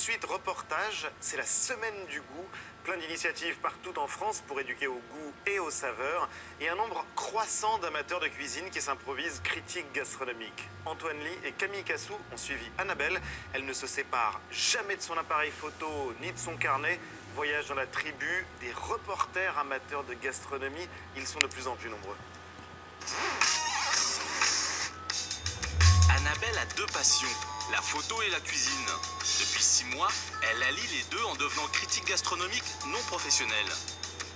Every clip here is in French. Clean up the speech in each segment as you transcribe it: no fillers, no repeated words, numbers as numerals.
de suite, reportage, c'est la semaine du goût. Plein d'initiatives partout en France pour éduquer au goût et aux saveurs. Et un nombre croissant d'amateurs de cuisine qui s'improvisent critiques gastronomiques. Antoine Ly et Camille Cassou ont suivi Annabelle. Elle ne se sépare jamais de son appareil photo ni de son carnet. Voyage dans la tribu des reporters amateurs de gastronomie. Ils sont de plus en plus nombreux. Annabelle a deux passions, la photo et la cuisine. Depuis 6 mois, elle allie les deux en devenant critique gastronomique non professionnelle.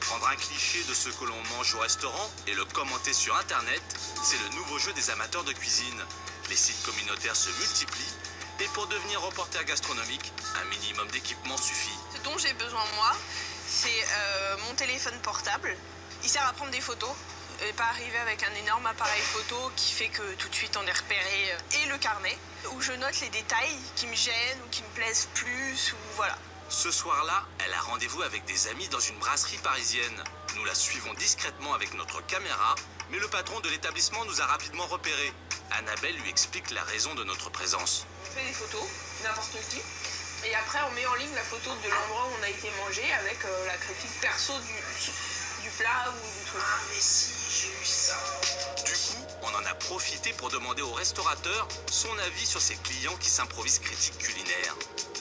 Prendre un cliché de ce que l'on mange au restaurant et le commenter sur internet, c'est le nouveau jeu des amateurs de cuisine. Les sites communautaires se multiplient et pour devenir reporter gastronomique, un minimum d'équipement suffit. Ce dont j'ai besoin moi, c'est mon téléphone portable. Il sert à prendre des photos. Et pas arriver avec un énorme appareil photo qui fait que tout de suite on est repéré, et le carnet où je note les détails qui me gênent ou qui me plaisent plus ou voilà. Ce soir-là, elle a rendez-vous avec des amis dans une brasserie parisienne. Nous la suivons discrètement avec notre caméra, mais le patron de l'établissement nous a rapidement repérés. Annabelle lui explique la raison de notre présence. On fait des photos, n'importe qui, et après on met en ligne la photo de l'endroit où on a été mangé avec la critique perso du plat ou du truc. Ah mais si, j'ai eu ça. Du coup, on en a profité pour demander au restaurateur son avis sur ses clients qui s'improvisent critiques culinaires.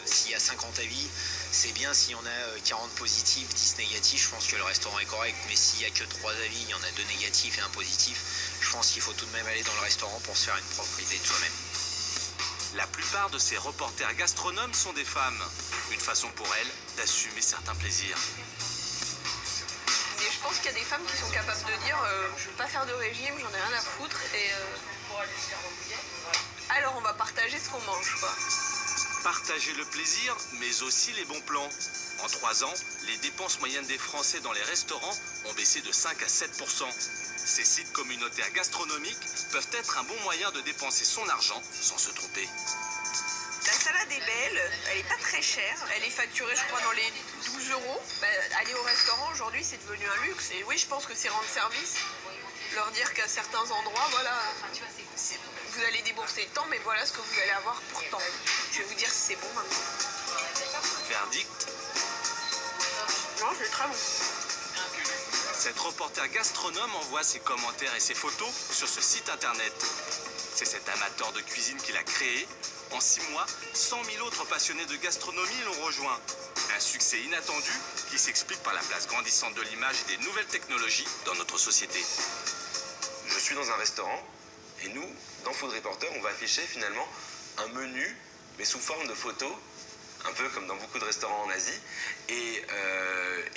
S'il y a 50 avis, c'est bien. S'il y en a 40 positifs, 10 négatifs, je pense que le restaurant est correct. Mais s'il n'y a que 3 avis, il y en a 2 négatifs et 1 positif, je pense qu'il faut tout de même aller dans le restaurant pour se faire une propre idée de soi-même. La plupart de ces reporters gastronomes sont des femmes. Une façon pour elles d'assumer certains plaisirs. Et je pense qu'il y a des femmes qui sont capables de dire je veux pas faire de régime, j'en ai rien à foutre et alors on va partager ce qu'on mange quoi. Partager le plaisir, mais aussi les bons plans. En 3 ans, les dépenses moyennes des Français dans les restaurants ont baissé de 5 à 7%. Ces sites communautaires gastronomiques peuvent être un bon moyen de dépenser son argent sans se tromper. La salade est belle, elle est pas très chère, elle est facturée je crois dans les 12 €. Aller au restaurant aujourd'hui c'est devenu un luxe et oui je pense que c'est rendre service. Leur dire qu'à certains endroits, voilà, vous allez débourser tant mais voilà ce que vous allez avoir pour tant. Je vais vous dire si c'est bon maintenant. Verdict, Non, c'est très bon. cette reporter gastronome envoie ses commentaires et ses photos sur ce site internet. C'est cet amateur de cuisine qui l'a créé. En 6 mois, 100 000 autres passionnés de gastronomie l'ont rejoint. Un succès inattendu qui s'explique par la place grandissante de l'image et des nouvelles technologies dans notre société. Je suis dans un restaurant et nous, dans Food Reporter, on va afficher finalement un menu, mais sous forme de photos, un peu comme dans beaucoup de restaurants en Asie. Et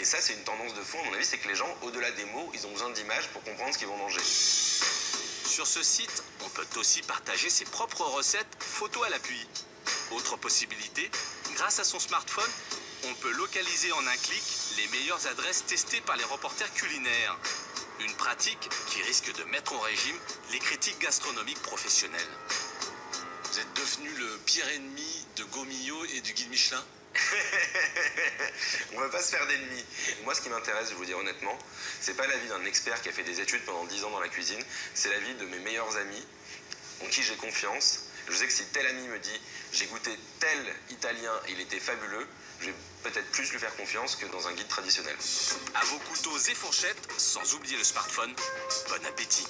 ça, c'est une tendance de fond, à mon avis, c'est que les gens, au-delà des mots, ils ont besoin d'images pour comprendre ce qu'ils vont manger. Sur ce site, on peut aussi partager ses propres recettes, photos à l'appui. Autre possibilité, grâce à son smartphone, on peut localiser en un clic les meilleures adresses testées par les reporters culinaires. Une pratique qui risque de mettre au régime les critiques gastronomiques professionnelles. Vous êtes devenu le pire ennemi de Gaumillot et du guide Michelin ? On va pas se faire d'ennemis. Moi, ce qui m'intéresse, je vais vous dire honnêtement, c'est pas l'avis d'un expert qui a fait des études pendant 10 ans dans la cuisine, c'est l'avis de mes meilleurs amis, en qui j'ai confiance. Je sais que si tel ami me dit j'ai goûté tel italien et il était fabuleux, je vais peut-être plus lui faire confiance que dans un guide traditionnel. À vos couteaux et fourchettes, sans oublier le smartphone, bon appétit.